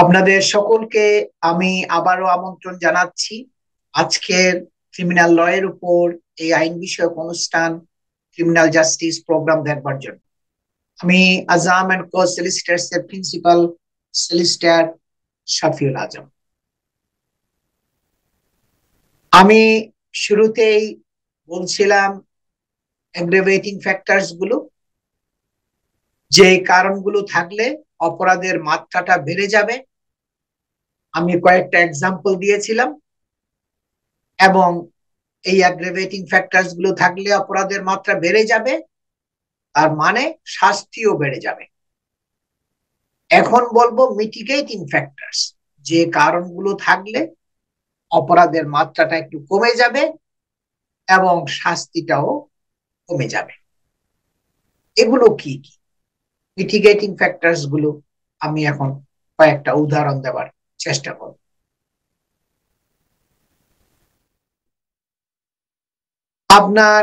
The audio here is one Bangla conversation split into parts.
আপনাদের সকলকে আমি আবারও আমন্ত্রণ জানাচ্ছি আজকের ক্রিমিনাল ল এর উপর এই আইন বিষয়ক অনুষ্ঠান ক্রিমিনাল জাস্টিস প্রোগ্রাম দেখবার জন্য। আমি আজম এন্ড কো সলিসিটার্স এর প্রিন্সিপাল সলিসিটার শাফিউল আজম। আমি শুরুতেই বলছিলাম অ্যাগ্রাভেটিং ফ্যাক্টরস গুলো, যে কারণগুলো থাকলে অপরাধের মাত্রাটা বেড়ে যাবে। আমি কয়েকটা এক্সাম্পল দিয়েছিলাম এবং এই অ্যাগ্রাভেটিং ফ্যাক্টরস গুলো থাকলে অপরাধের মাত্রা বেড়ে যাবে, তার মানে শাস্তিও বেড়ে যাবে। এখন বলবো মিটিগেটিং ফ্যাক্টরস, যে কারণগুলো থাকলে অপরাধের মাত্রাটা একটু কমে যাবে এবং শাস্তিটাও কমে যাবে। এগুলো কি কি মিটিগেটিং ফ্যাক্টরস গুলো? আমি এখন কয়েকটা উদাহরণ দেওয়ার চেষ্টা করব। আপনার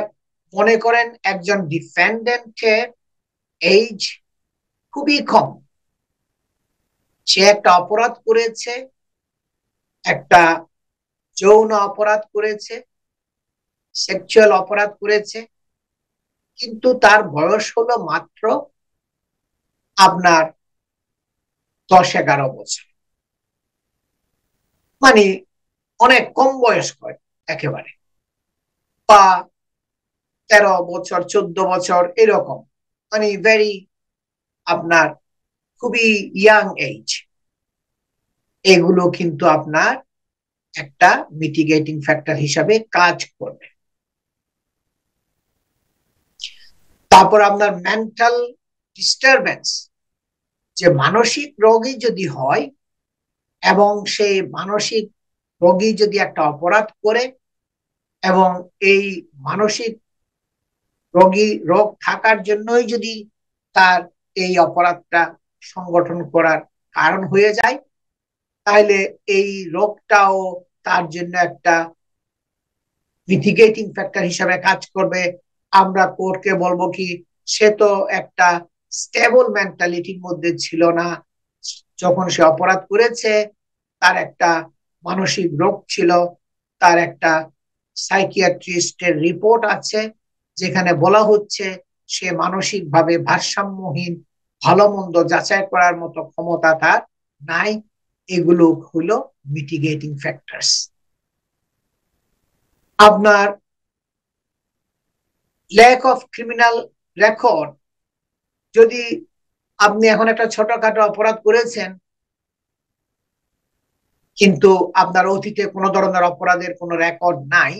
মনে করেন একজন ডিফেন্ডেন্টের এজ খুবই কম, সে একটা অপরাধ করেছে, একটা যৌন অপরাধ করেছে, সেক্সুয়াল অপরাধ করেছে, কিন্তু তার বয়স হলো মাত্র আপনার 10-11 বছর, মানে অনেক কম বয়স্ক একেবারে, বা 13 বছর 14 বছর এরকম, মানে ভেরি আপনার খুবই ইয়াং এজ। এগুলো কিন্তু আপনার একটা মিটিগেটিং ফ্যাক্টর হিসাবে কাজ করবে। তারপর আপনার মেন্টাল ডিস্টারবেন্স, যে মানসিক রোগী যদি হয় এবং সেই মানসিক রোগী যদি একটা অপরাধ করে এবং এই মানসিক রোগ থাকার জন্যই যদি তার এই অপরাধটা সংগঠন করার কারণ হয়ে যায়, তাহলে এই রোগটাও তার জন্য একটা মিটিগেটিং ফ্যাক্টর হিসাবে কাজ করবে। আমরা কোর্টকে বলবো কি, সে তো একটা স্টেবল মেন্টালিটির মধ্যে ছিল না, যখন সে অপরাধ করেছে তার একটা মানসিক রোগ ছিল, তার একটা সাইকিয়াট্রিস্টের রিপোর্ট আছে যেখানে বলা হচ্ছে সে মানসিকভাবে ভারসাম্যহীন, ভালো মন্দ যাচাই করার মতো ক্ষমতা তার নাই। এগুলো হলো মিটিগেটিং ফ্যাক্টরস। আপনার ল্যাক অফ ক্রিমিনাল রেকর্ড, যদি আপনি এখন একটা ছোটখাটো অপরাধ করেছেন কিন্তু আপনার অতীতে কোনো ধরনের অপরাধের কোনো রেকর্ড নাই,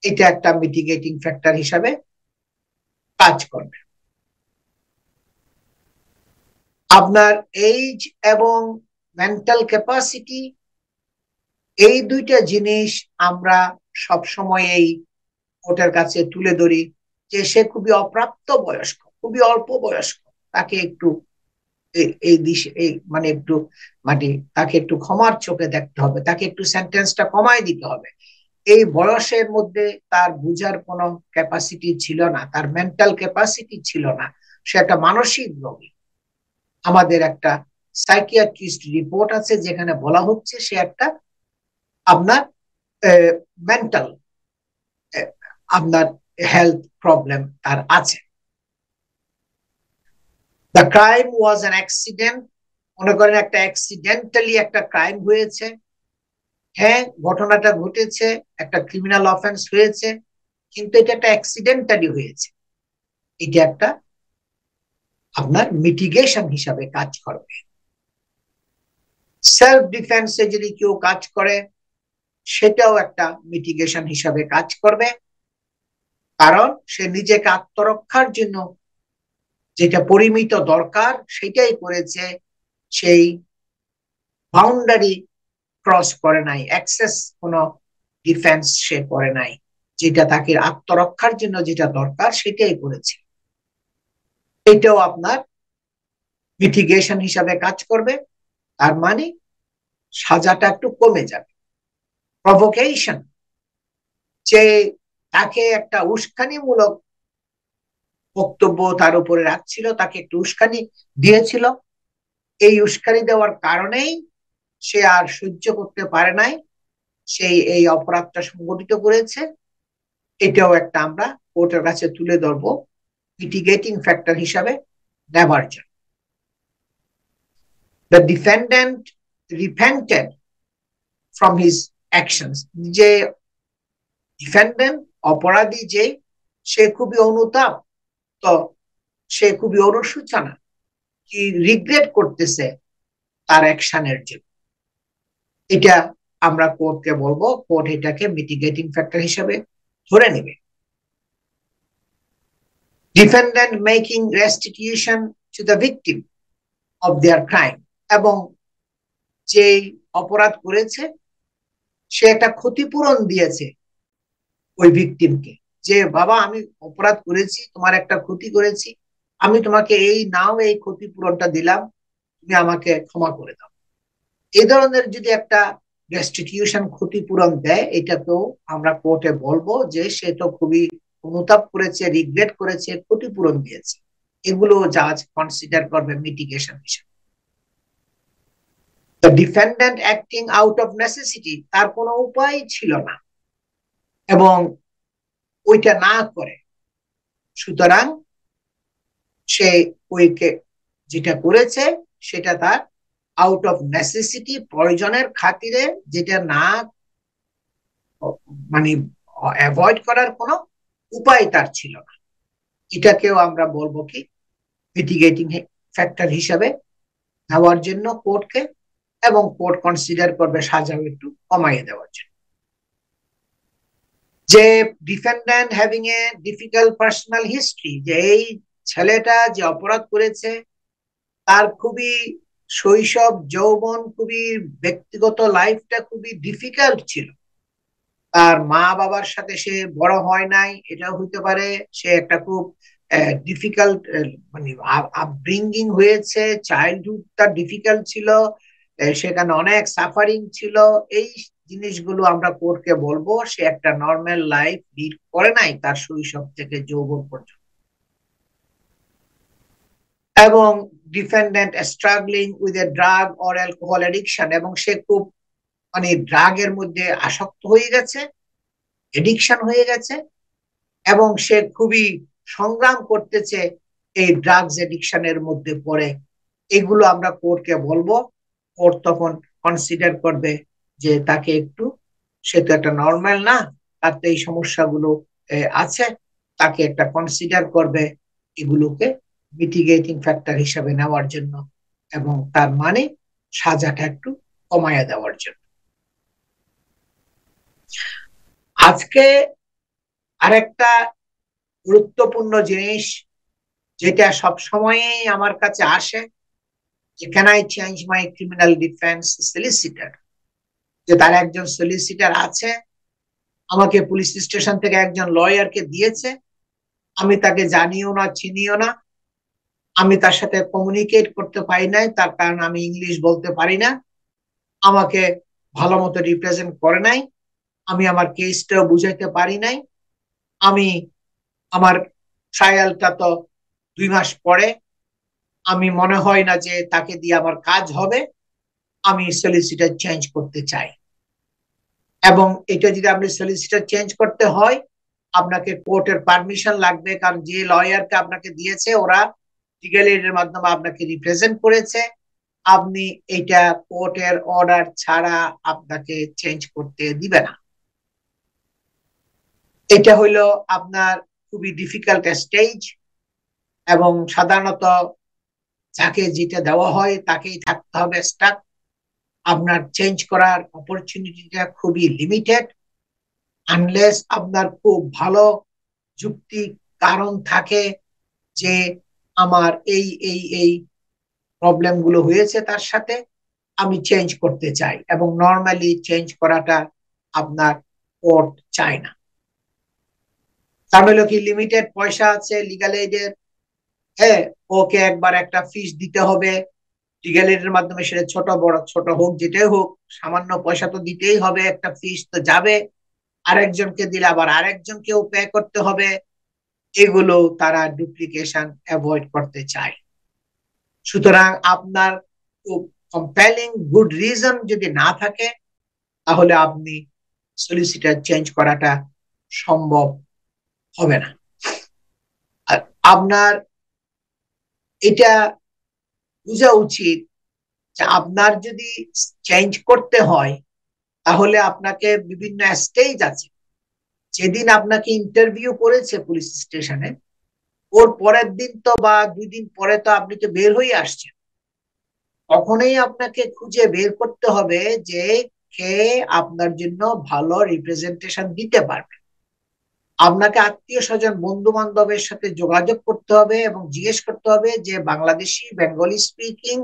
এটা একটা মিটিগেটিং ফ্যাক্টর হিসাবে কাজ করবে। আপনার এইজ এবং মেন্টাল ক্যাপাসিটি, এই দুইটা জিনিস আমরা সব সময় এই কোর্টের কাছে তুলে ধরি যে সে খুবই অপ্রাপ্ত বয়স্ক, খুবই অল্প বয়স্ক, তাকে একটু এই দিশে এই মানে একটু মানে তাকে একটু ক্ষমার চোখে দেখতে হবে, তাকে একটু সেন্টেন্সটা কমায় দিতে হবে। এই বয়সের মধ্যে তার বুঝার কোনো ক্যাপাসিটি ছিল না, তার মেন্টাল ক্যাপাসিটি ছিল না, সে একটা মানসিক রোগী। আমাদের একটা সাইকিয়াট্রিস্ট রিপোর্ট আছে যেখানে বলা হচ্ছে সে একটা আপনার মেন্টাল আপনার হেলথ প্রবলেম তার আছে। The crime was an accident, মনে করেন একটা অ্যাক্সিডেন্টালি একটা ক্রাইম হয়েছে, হ্যাঁ ঘটনাটা ঘটেছে, একটা ক্রিমিনাল অফেন্স হয়েছে, কিন্তু এটা একটা অ্যাক্সিডেন্টালি হয়েছে, এটা একটা আপনার মিটিগেশন হিসাবে কাজ করবে। সেলফ ডিফেন্সে যদি কেউ কাজ করে, সেটাও একটা মিটিগেশন হিসাবে কাজ করবে, কারণ সে নিজেকে আত্মরক্ষার জন্য যেটা পরিমিত দরকার সেটাই করেছে, সেই বাউন্ডারি ক্রস করে নাই, এক্সেস কোনো ডিফেন্স সে করে নাই, যেটা তাকে আত্মরক্ষার জন্য যেটা দরকার সেটাই করেছে। এটাও আপনার মিটিগেশন হিসাবে কাজ করবে, তার মানে সাজাটা একটু কমে যাবে। প্রভোকেশন, যে তাকে একটা উস্কানিমূলক বক্তব্য তার উপরে রাখছিল, তাকে একটু উস্কানি দিয়েছিল, এই উস্কানি দেওয়ার কারণেই সে আর সহ্য করতে পারে নাই, সেই এই অপরাধটা সংগঠিত করেছে। এটাও একটা আমরা কোর্টের কাছে তুলে ধরবো মিটিগেটিং ফ্যাক্টর হিসাবে নেবার জন্য। The defendant repented from his actions, যে ডিফেন্ডেন্ট অপরাধী যে, সে খুবই অনুতাপ, তো সে খুবই অনুশোচনা, কি রিগ্রেট করতেছে তার অ্যাকশনের জন্য। এটা আমরা কোর্টকে বলবো, কোর্ট এটাকে মিটিগেটিং ফ্যাক্টর হিসেবে ধরে নেবে। Defendant making restitution to the victim of their crime, এবং যে অপরাধ করেছে সে একটা ক্ষতিপূরণ দিয়েছে ওই ভিকটিমকে, যে বাবা আমি অপরাধ করেছি, তোমার একটা ক্ষতি করেছি, আমি তোমাকে এই নাও এই ক্ষতিপূরণটা দিলাম, তুমি আমাকে ক্ষমা করে দাও। এই ধরনের যদি একটা রেস্টিটিউশন ক্ষতিপূরণ দেয়, এটাকেও আমরা কোর্টে বলবো যে সে তো খুবই অনুতাপ করেছে, রিগ্রেট করেছে, ক্ষতিপূরণ দিয়েছে। এগুলো জাজ কনসিডার করবে মিটিগেশন হিসেবে। The defendant acting out of necessity, তার কোনো উপায় ছিল না এবং ওইটা না করে, সুতরাং সে ওইকে যেটা করেছে সেটা তার আউট অফ নেসেসিটি, প্রয়োজনের খাতিরে, যেটা না মানে অ্যাভয়েড করার কোনো উপায় তার ছিল না। এটাকেও আমরা বলবো কি মিটিগেটিং ফ্যাক্টর হিসাবে নেওয়ার জন্য কোর্টকে, এবং কোর্ট কনসিডার করবে সাজাও একটু কমাইয়ে দেওয়ার জন্য। যে defendant having a difficult personal history, যে এই ছেলেটা যে অপরাধ করেছে তার খুবই শৈশব যৌবন, খুবই ব্যক্তিগত লাইফটা খুবই ডিফিকাল্ট ছিল, তার মা বাবার সাথে সে বড় হয় নাই, এটাও হইতে পারে, সে একটা খুব ডিফিকাল্ট মানে আপব্রিঙ্গিং হয়েছে, চাইল্ডহুড তার ডিফিকাল্ট ছিল, সেখানে অনেক সাফারিং ছিল। এই জিনিসগুলো আমরা কোর্টকে বলবো সে একটা নর্মাল লাইফ লিড করে নাই তার শৈশব থেকে যৌবন পর্যন্ত। এবং defendant struggling with a drug or alcohol addiction, এবং সে খুব মানে ড্রাগের মধ্যে আসক্ত হয়ে গেছে, এডিকশন হয়ে গেছে, এবং সে খুবই সংগ্রাম করতেছে এই ড্রাগস এডিকশনের মধ্যে পড়ে। এগুলো আমরা কোর্টকে বলবো, কোর্ট তখন কনসিডার করবে যে তাকে একটু, সে তো একটা নর্মাল না, তার তো এই সমস্যাগুলো আছে, তাকে একটা কনসিডার করবে এগুলোকে মিটিগেটিং ফ্যাক্টর হিসাবে নেওয়ার জন্য, এবং তার মানে সাজাটা একটু কমায়া দেওয়ার জন্য। আজকে আরেকটা গুরুত্বপূর্ণ জিনিস যেটা সব সময়ই আমার কাছে আসে, যে can I change my criminal defence solicitor, যে তার একজন সলিসিটার আছে, আমাকে পুলিশ স্টেশন থেকে একজন লয়ারকে দিয়েছে, আমি তাকে জানিও না চিনিও না, আমি তার সাথে কমিউনিকেট করতে পারি নাই, তার কারণ আমি ইংলিশ বলতে পারি না, আমাকে ভালো মতো রিপ্রেজেন্ট করে নাই, আমি আমার কেসটাও বুঝাইতে পারি নাই, আমি আমার ট্রায়ালটা তো 2 মাস পরে, আমি মনে হয় না যে তাকে দিয়ে আমার কাজ হবে, আমি সলিসিটার চেঞ্জ করতে চাই। এবং এটা যদি আপনি সলিসিটার চেঞ্জ করতে হয়, আপনাকে কোর্টের পারমিশন লাগবে, কারণ যে লয়ারকে আপনাকে দিয়েছে ওরা লিগ্যাল এডের মাধ্যমে আপনাকে রিপ্রেজেন্ট করেছে, আপনি এটা কোর্টের অর্ডার ছাড়া আপনাকে চেঞ্জ করতে দিবে না। এটা হইলো আপনার খুবই ডিফিকাল্ট স্টেজ, এবং সাধারণত যাকে যেটা দেওয়া হয় তাকেই থাকতে হবে স্টাক, আপনার চেঞ্জ করার অপরচুনিটিটা খুবই লিমিটেড, আনলেস আপনার খুব ভালো যুক্তি কারণ থাকে যে আমার এই প্রবলেম গুলো হয়েছে তার সাথে, আমি চেঞ্জ করতে চাই, এবং নর্মালি চেঞ্জ করাটা আপনার কোর্ট চায় না। তার হলো কি লিমিটেড পয়সা আছে লিগাল এইডের, হ্যাঁ, ওকে একবার একটা ফিস দিতে হবে লিগ্যাল এডের মাধ্যমে, সেটা ছোট বড় ছোট হোক যেটাই হোক, সামান্য পয়সা তো দিতেই হবে, একটা ফিস তো যাবে, আরেকজনকে দিলে আবার আরেকজনকেও পে করতে হবে, এগুলো তারা ডুপ্লিকেশন অ্যাভয়েড করতে চায়। সুতরাং আপনার খুব কম্পেলিং গুড রিজন যদি না থাকে, তাহলে আপনি সলিসিটার চেঞ্জ করাটা সম্ভব হবে না। আর আপনার এটা বোঝা উচিত যে আপনার যদি চেঞ্জ করতে হয়, তাহলে আপনাকে বিভিন্ন স্টেজ আছে। যেদিন আপনাকে ইন্টারভিউ করেছে পুলিশ স্টেশনে, ওর পরের দিন তো বা 2 দিন পরে তো আপনি তো বের হয়ে আসছেন। তখনই আপনাকে খুঁজে বের করতে হবে যে কে আপনার জন্য ভালো রিপ্রেজেন্টেশন দিতে পারবে। আপনাকে আত্মীয় স্বজন বন্ধু বান্ধবের সাথে যোগাযোগ করতে হবে এবং জিজ্ঞেস করতে হবে যে Bangladeshi Bengali speaking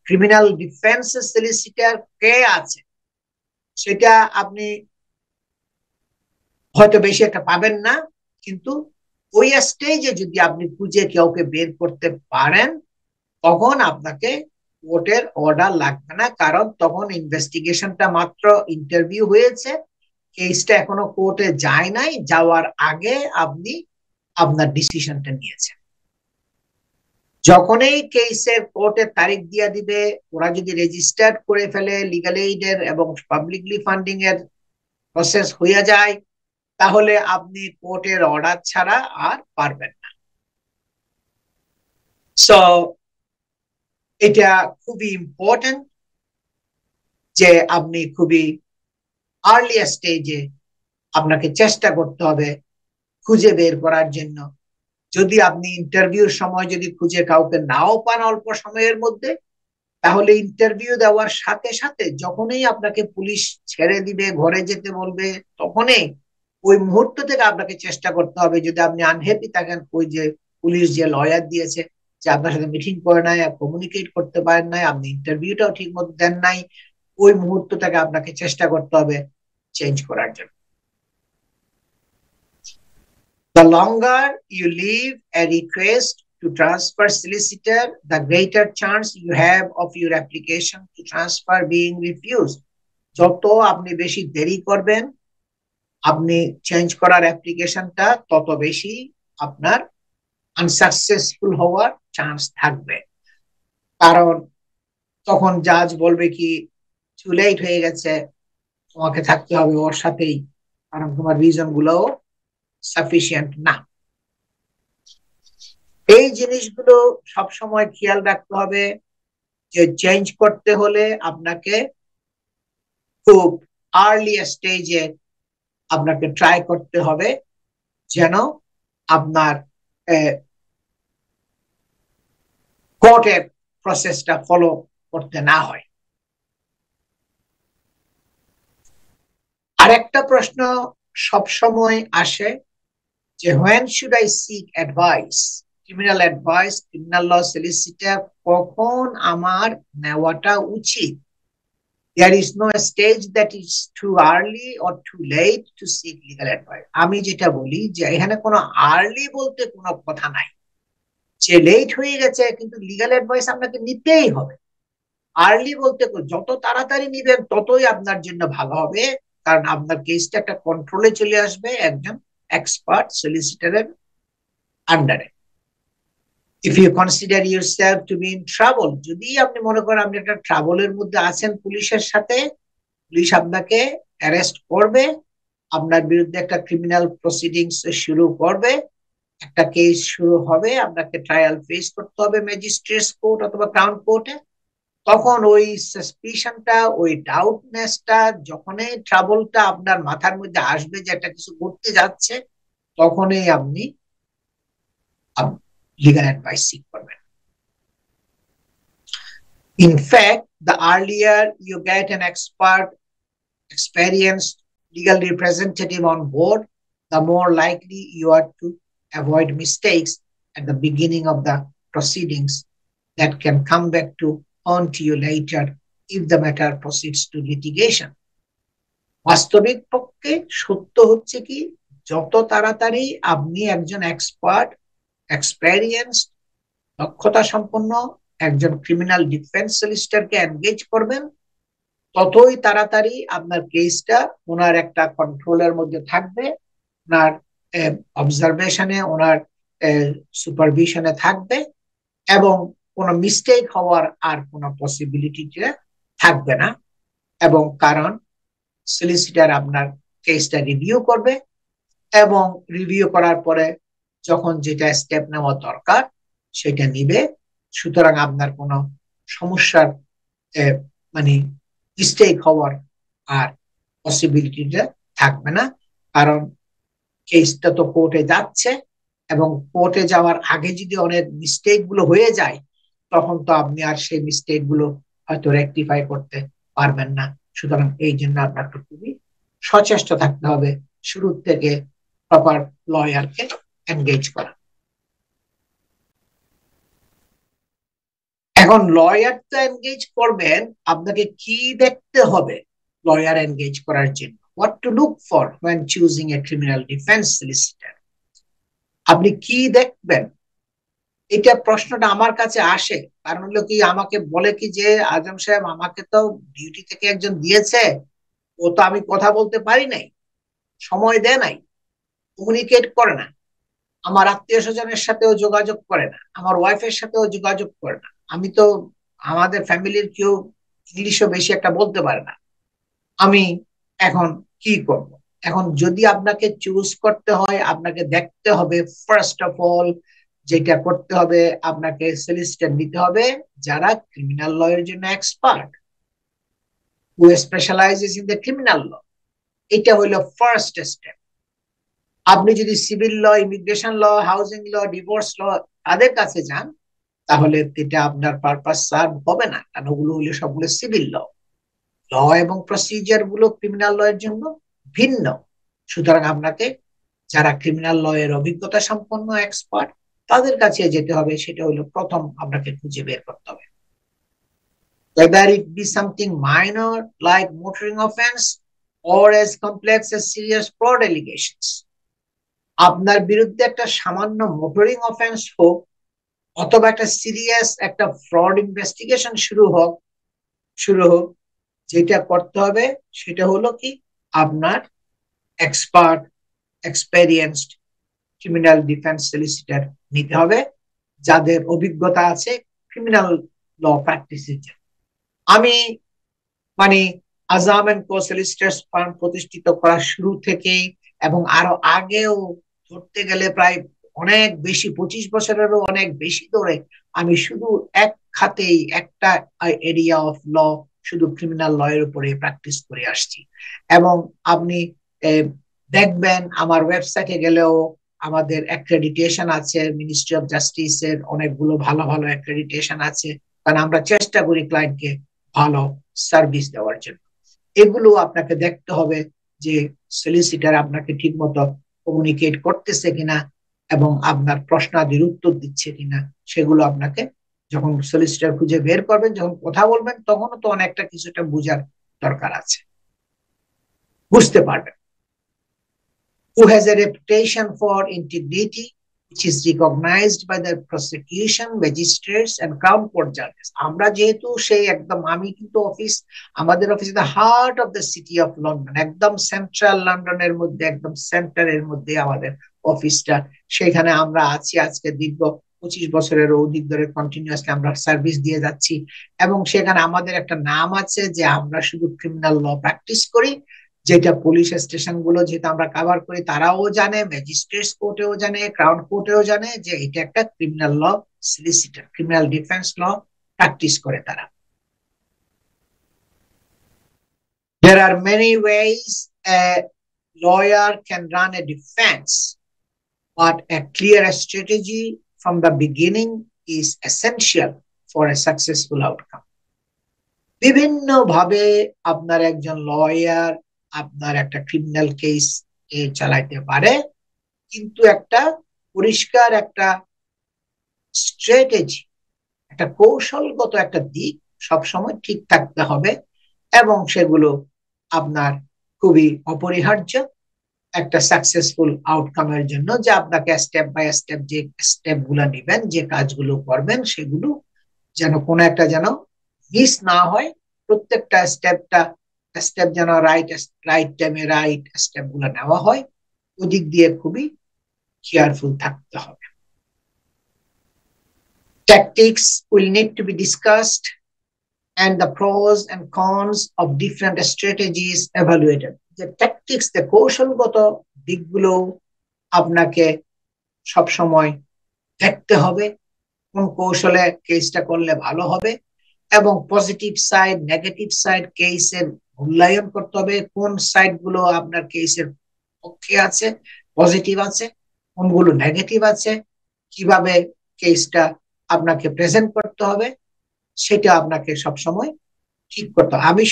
criminal defence solicitor কে আছে। সেটা আপনি হয়তো বেশি একটা পাবেন না, কিন্তু ওই স্টেজে যদি আপনি খুঁজে কাউকে বের করতে পারেন, তখন আপনাকে কোর্টের অর্ডার লাগবে না, কারণ তখন ইনভেস্টিগেশনটা মাত্র ইন্টারভিউ হয়েছে, কেসটা এখনো কোর্টে যায় নাই, যাওয়ার আগে আপনি আপনার ডিসিশনটা নিয়েছেন। যখনই কেসের কোর্টের তারিখ দিয়ে দিবে, ওরা যদি রেজিস্টার্ড করে ফেলে লিগাল এইডের এবং পাবলিকলি ফান্ডিং এর প্রসেস হয়ে যায়, তাহলে আপনি কোর্টের অর্ডার ছাড়া আর পারবেন না। সো এটা খুবই ইম্পর্টেন্ট যে আপনি খুবই আর্লি স্টেজে আপনাকে চেষ্টা করতে হবে খুঁজে বের করার জন্য। যদি আপনি ইন্টারভিউর সময় যদি খুঁজে কাউকে নাও পান অল্প সময়ের মধ্যে, তাহলে ইন্টারভিউ দেওয়ার সাথে সাথে যখনই আপনাকে পুলিশ ছেড়ে দিবে, ঘরে যেতে বলবে, তখনই ওই মুহূর্ত থেকে আপনাকে চেষ্টা করতে হবে, যদি আপনি আনহ্যাপি থাকেন, ওই যে পুলিশ যে লয়ার দিয়েছে, যে আপনার সাথে মিটিং করে নাই, কমিউনিকেট করতে পারেন নাই, আপনি ইন্টারভিউটাও ঠিক মতো দেন নাই, ওই মুহূর্ত থেকে আপনাকে চেষ্টা করতে হবে চেঞ্জ করার জন্য। The longer you leave a request to transfer solicitor, the greater chance you have of your application to transfer being refused. যত আপনি বেশি দেরি করবেন আপনি চেঞ্জ করার অ্যাপ্লিকেশনটা, তত বেশি আপনার আনসাকসেসফুল হওয়ার চান্স থাকবে। কারণ তখন জাজ বলবে কি, টু লেট হয়ে গেছে, তোমাকে থাকতে হবে ওর সাথেই, কারণ তোমার রিজন গুলোও সাফিসিয়েন্ট না। এই জিনিসগুলো সবসময় খেয়াল রাখতে হবে যে চেঞ্জ করতে হলে আপনাকে খুব আর্লি স্টেজে আপনাকে ট্রাই করতে হবে, যেন আপনার কোর্টের প্রসেসটা ফলো করতে না হয়। আরেকটা প্রশ্ন সব সময় আসে যে when should I seek advice, criminal advice, criminal law solicitor কখন আমার নেওয়াটা উচিত? There is no stage that is too early or too late to seek legal advice. আমি যেটা বলি যে এখানে কোনো আর্লি বলতে কোনো কথা নাই, যে লেট হয়ে গেছে কিন্তু লিগাল অ্যাডভাইস আপনাকে নিতেই হবে। আর্লি বলতে যত তাড়াতাড়ি নিবেন ততই আপনার জন্য ভালো হবে, কারণ আপনার কেসটা একটা কন্ট্রোলে চলে আসবে একজন এক্সপার্ট সলিসিটারের আন্ডারে। If you consider yourself to be in trouble, যদি আপনি মনে করেন আপনি একটা ট্রাবলের মধ্যে আছেন পুলিশের সাথে, পুলিশ আপনাকে অ্যারেস্ট করবে, আপনার বিরুদ্ধে একটা ক্রিমিনাল প্রসিডিংস শুরু করবে, একটা কেস শুরু হবে, আপনাকে ট্রায়াল ফেস করতে হবে ম্যাজিস্ট্রেটস কোর্ট অথবা ক্রাউন কোর্টে, তখন ওই সাসপিশনটা, ওই ডাউটনেসটা, যখনই ট্রাবলটা আপনার মাথার মধ্যে আসবে যে একটা কিছু করতে যাচ্ছে, তখনই আপনি লিগাল অ্যাডভাইস সিক করবেন। In fact, the earlier you get an expert, experienced legal representative on board, the more likely you are to avoid mistakes at the beginning of the proceedings that can come back to haunt you later if the matter proceeds to litigation. বাস্তবিক পক্ষে সত্য হচ্ছে কি, যত তাড়াতাড়ি আপনি একজন এক্সপার্ট, এক্সপেরিয়েন্স, দক্ষতা সম্পন্ন একজন ক্রিমিনাল ডিফেন্স সলিসিটরকে এনগেজ করবেন, ততই তাড়াতাড়ি আপনার কেসটা ওনার একটা কন্ট্রোলের মধ্যে থাকবে, ওনার অবজারভেশনে, ওনার সুপারভিশনে থাকবে, এবং কোনো মিস্টেক হওয়ার আর কোনো পসিবিলিটিটা থাকবে না। এবং কারণ সলিসিটার আপনার কেসটা রিভিউ করবে এবং রিভিউ করার পরে যখন যেটা স্টেপ নেওয়া দরকার সেটা নিবে। সুতরাং আপনার কোনো সমস্যার মানে মিস্টেক হওয়ার আর পসিবিলিটিটা থাকবে না। কারণ কেসটা তো কোর্টে যাচ্ছে, এবং কোর্টে যাওয়ার আগে যদি অনেক মিস্টেক গুলো হয়ে যায় তখন তো আপনি আর সেই মিস্টেক গুলো হয়তো রেকটিফাই করতে পারবেন না। সুতরাং এই জন্য আপনাকে খুবই সচেষ্ট থাকতে হবে শুরু থেকে প্রপার লয়ারকে এনগেজ করা। এখন লয়ার তো এনগেজ করবেন, আপনাকে কি দেখতে হবে লয়ার এনগেজ করার জন্য? What to look for when choosing a criminal defense solicitor? আপনি কি দেখবেন? এটা প্রশ্নটা আমার কাছে আসে, কারণ হলো কি আমাকে বলে কি যে আজম সাহেব আমাকে তো ডিউটি থেকে একজন দিয়েছে, ও তো আমি কথা বলতে পারি নাই, সময় দেয় নাই, কমিউনিকেট করে না, আমার আত্মীয় স্বজনের সাথেও যোগাযোগ করে না, আমার ওয়াইফের সাথেও যোগাযোগ করে না, আমি তো আমাদের ফ্যামিলির কেউ ইংলিশও বেশি একটা বলতে পারে না, আমি এখন কি করব? এখন যদি আপনাকে চুজ করতে হয় আপনাকে দেখতে হবে ফার্স্ট অফ অল, যেটা করতে হবে আপনাকে সলিসিটর নিতে হবে যারা ক্রিমিনাল ল এর জন্য expert, who specialises in the criminal law. এটা হইলো ফার্স্ট স্টেপ। আপনি যদি civil law, immigration law, housing law, divorce law তাদের কাছে যান তাহলে এটা আপনার পারপাস সার্ভ হবে না, কারণ ওগুলো হইলো সবগুলো সিভিল ল। ল এবং প্রসিজার গুলো ক্রিমিনাল ল এর জন্য ভিন্ন। সুতরাং আপনাকে যারা ক্রিমিনাল ল এর অভিজ্ঞতা সম্পন্ন এক্সপার্ট তাদের কাছে যেতে হবে, সেটা হলো প্রথম আপনাকে খুঁজে বের করতে হবে। whether it be something minor like motoring offense or as complex as serious fraud allegations, আপনার বিরুদ্ধে একটা সামান্য মোটরিং অফেন্স হোক অথবা একটা সিরিয়াস একটা ফ্রড ইনভেস্টিগেশন শুরু হোক, যেটা করতে হবে সেটা হলো কি আপনার expert experienced criminal defence solicitor নিতে হবে যাদের অভিজ্ঞতা আছে ক্রিমিনাল ল প্র্যাকটিসের। আমি মানে আজাম এন্ড কো সলিসিটরস ফার্ম প্রতিষ্ঠিত করার শুরু থেকেই এবং আরো আগেও ধরতে গেলে প্রায় অনেক বেশি 25 বছরেরও অনেক বেশি ধরে আমি শুধু এক খাতেই একটা এরিয়া অফ ল, শুধু ক্রিমিনাল ল এর উপরে প্র্যাকটিস করে আসছি। এবং আপনি দেখবেন আমার ওয়েবসাইটে গেলেও আমাদের অ্যাক্রেডিটেশন আছে, মিনিস্ট্রি অফ জাস্টিস এর অনেকগুলো ভালো ভালো অ্যাক্রেডিটেশন আছে, কারণ আমরা চেষ্টা করি ক্লায়েন্টকে ভালো সার্ভিস দেওয়ার জন্য। এগুলো আপনাকে দেখতে হবে যে সলিসিটর আপনাকে ঠিক মতো কমিউনিকেট করতেছে কিনা এবং আপনার প্রশ্নাদির উত্তর দিচ্ছে কিনা, সেগুলো আপনাকে যখন সলিসিটর খুঁজে বের করবেন, যখন কথা বলবেন তখনও তো অনেকটা কিছুটা বোঝার দরকার আছে, বুঝতে পারবেন। Who has a reputation for integrity which is recognized by the prosecution, magistrates and crown court judges. আমরা যেহেতু সেই একদম, আমি কিন্তু আমাদের office the heart of the city of London, একদম সেন্ট্রাল লন্ডনের মধ্যে, একদম সেন্টারের মধ্যে আমাদের অফিসটা। সেখানে আমরা আছি আজকে দীর্ঘ 25 বছরের অধিক ধরে কন্টিনিউয়াসলি আমরা সার্ভিস দিয়ে যাচ্ছি। এবং সেখানে আমাদের একটা নাম আছে যে আমরা শুধু ক্রিমিনাল ল প্র্যাকটিস করি, যেটা পুলিশ স্টেশন গুলো যেটা আমরা কভার করি তারাও জানে, ম্যাজিস্ট্রেটস কোর্টেও জানে, ক্রাউন কোর্টেও জানে যে এটা একটা criminal law solicitor, criminal defence law practice করে তারা। There are many ways a lawyer can run a defense, but a clear strategy from the beginning is essential for a successful outcome. বিভিন্ন ভাবে আপনার একজন লয়ার আপনার একটা ক্রিমিনাল কেস চালাইতে পারে, কিন্তু একটা পরিষ্কার একটা স্ট্র্যাটেজি, একটা কৌশলগত একটা দিক সবসময় ঠিক থাকতে হবে। এবং সেগুলো আপনার খুবই অপরিহার্য একটা সাকসেসফুল আউটকামের জন্য, যে আপনাকে স্টেপ বাই স্টেপ যে স্টেপ গুলো নিবেন, যে কাজগুলো করবেন সেগুলো যেন কোনো একটা যেন মিস না হয়, প্রত্যেকটা স্টেপ যেন রাইট টাইমে রাইট স্টেপ গুলো নেওয়া হয়, ওদিক দিয়ে খুবই কেয়ারফুল থাকতে হবে। Tactics will need to be discussed and the pros and cons of different strategies evaluated. যে ট্যাকটিক্স, যে কৌশলগত দিকগুলো আপনাকে সবসময় দেখতে হবে, কোন কৌশলে কেসটা করলে ভালো হবে, এবং পজিটিভ সাইড নেগেটিভ সাইড কেসের মূল্যায়ন করতে হবে, কোন সাইড গুলো আপনার কেসের পক্ষে আছে, পজিটিভ আছে, কোনগুলো নেগেটিভ আছে, কিভাবে কেসটা আপনাকে প্রেজেন্ট করতে হবে, সেটা আপনাকে সবসময় ঠিক করতে হবে।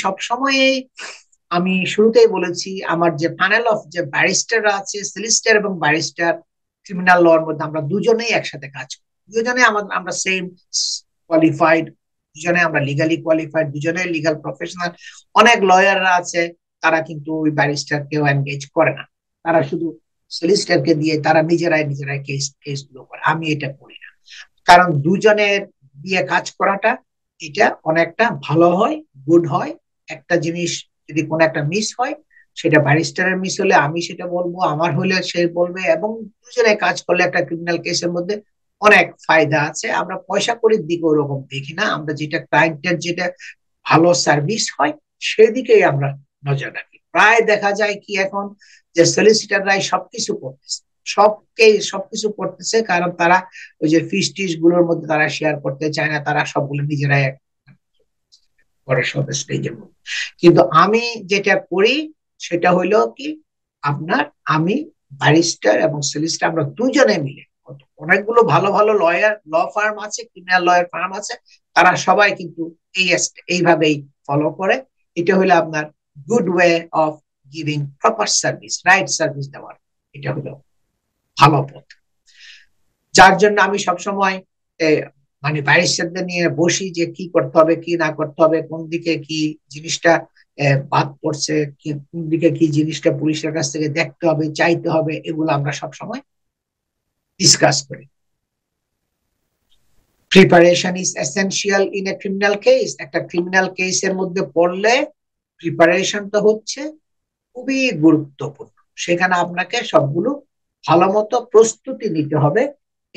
আমি শুরুতেই বলেছি, আমার যে প্যানেল অফ যে ব্যারিস্টাররা আছে, সলিসিটর এবং ব্যারিস্টার ক্রিমিনাল লর মধ্যে আমরা দুজনেই একসাথে কাজ করি। দুজনে আমরা সেম কোয়ালিফাইড, দুজনে আমরা লিগালি কোয়ালিফাইড, দুজনে লিগাল প্রফেশনাল। অনেক লয়াররা আছে, তারা কিন্তু ওই ব্যারিস্টারকেও এনগেজ করে না, তারা শুধু সলিসিটরকে দিয়ে তারা নিজেরাই কেস গুলো করে। আমি এটা করি না, কারণ দুজনের দিয়ে কাজ করাটা এটা অনেকটা ভালো হয়, গুড হয়। একটা জিনিস যদি কোনো একটা মিস হয়, সেটা ব্যারিস্টারের মিস হলে আমি সেটা বলবো, আমার হলে সে বলবে, এবং দুজনে কাজ করলে একটা ক্রিমিনাল কেসের মধ্যে অনেক ফায়দা আছে। আমরা পয়সা করির দিকে ওরকম দেখি না, আমরা যেটা ক্লায়েন্টের যেটা ভালো সার্ভিস হয় সেদিকেই আমরা নজর রাখি। প্রায় দেখা যায় কি এখন, যে সলিসিটাররাই সবকিছু করতেছে, সবকিছু করতেছে, কারণ তারা ওই যে ফিস টিস গুলোর মধ্যে তারা শেয়ার করতে চায় না, তারা সবগুলো নিজেরাই করে সব স্টেজের মধ্যে। কিন্তু আমি যেটা করি সেটা হইলো কি, আপনার আমি ব্যারিস্টার এবং সলিসিটর আমরা দুজনে মিলে, অনেকগুলো ভালো ভালো লয়ার ল ফার্ম আছে, ক্রিমিনাল লয়ার ফার্ম আছে, তারা সবাই কিন্তু এইভাবেই ফলো করে। এটা হলো আপনার good way of giving proper service, right service দেওয়ার, এটা হলো ভালো পথ। যার জন্য আমি সবসময় মানে ব্যারিস্টারদের নিয়ে বসি যে কি করতে হবে, কি না করতে হবে, কোন দিকে কি জিনিসটা বাদ পড়ছে, কোন দিকে কি জিনিসটা পুলিশের কাছ থেকে দেখতে হবে, চাইতে হবে, এগুলো আমরা সবসময় ডিসকাস করি। Preparation is essential in a criminal case. একটা ক্রিমিনাল কেসের মধ্যে পড়লে প্রিপারেশনটা হচ্ছে খুবই গুরুত্বপূর্ণ। সেখানে আপনাকে সবগুলো ভালো মতো প্রস্তুতি নিতে হবে।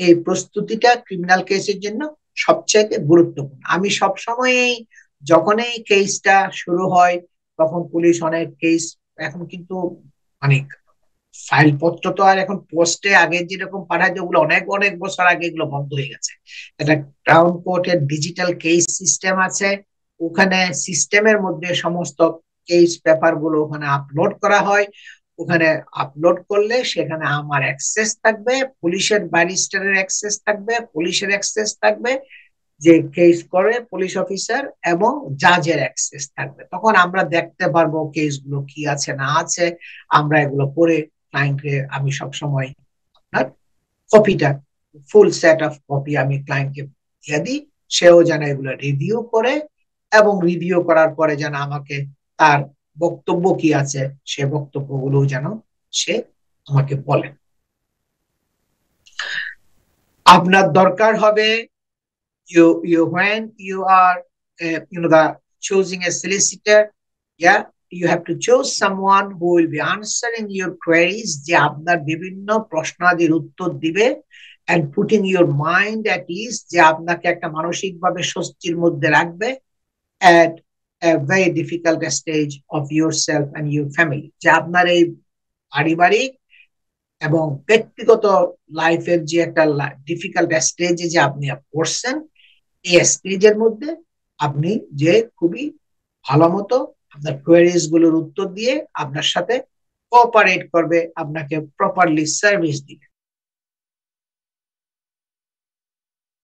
এই প্রস্তুতিটা ক্রিমিনাল কেসের জন্য সবচেয়ে গুরুত্বপূর্ণ। আমি সবসময় যখনই কেসটা শুরু হয়, তখন পুলিশ অনেক কেস, এখন কিন্তু মানে ফাইল পত্র তো আর এখন পোস্টে আগে যেরকম পাঠায়, ওগুলো অনেক অনেক বছর আগে এগুলো বন্ধ হয়ে গেছে। একটা ক্রাউন কোর্টের ডিজিটাল কেস সিস্টেম আছে, ওখানে সিস্টেমের মধ্যে সমস্ত কেস পেপার গুলো ওখানে আপলোড করা হয়। ওখানে আপলোড করলে সেখানে আমার অ্যাক্সেস থাকবে, পুলিশের ব্যারিস্টারের অ্যাক্সেস থাকবে, পুলিশের অ্যাক্সেস থাকবে, যে কেস করে পুলিশ অফিসার, এবং জাজের অ্যাক্সেস থাকবে। তখন আমরা দেখতে পারবো কেসগুলো কি আছে না আছে। আমরা এগুলো পড়ে ক্লায়েন্টকে, আমি সবসময় আপনার কপিটা, ফুল সেট অফ কপি আমি ক্লায়েন্টকে দিয়ে দিই, সেও যেন এগুলো রিভিউ করে, এবং রিভিউ করার পরে যেন আমাকে তার বক্তব্য কি আছে সে বক্তব্যগুলো যেন সে আমাকে বলেন। আপনার দরকার হবে, when you are the choosing a solicitor, yeah, you have to choose someone who will be answering your queries, যে আপনার বিভিন্ন প্রশ্নাদির উত্তর দিবে, and putting your mind at ease, যে আপনাকে একটা মানসিক ভাবে স্বস্তির মধ্যে রাখবে at a very difficult stage of yourself and your family, যে আপনার এই পারিবারিক এবং ব্যক্তিগত লাইফের যে একটা ডিফিকাল্ট স্টেজে যে আপনি পড়ছেন, এই স্টেজের মধ্যে আপনি যে খুবই ভালো মতো আপনার কোয়েরিজ গুলোর উত্তর দিয়ে আপনার সাথে কোঅপারেট করবে, আপনাকে প্রপারলি সার্ভিস দিবে।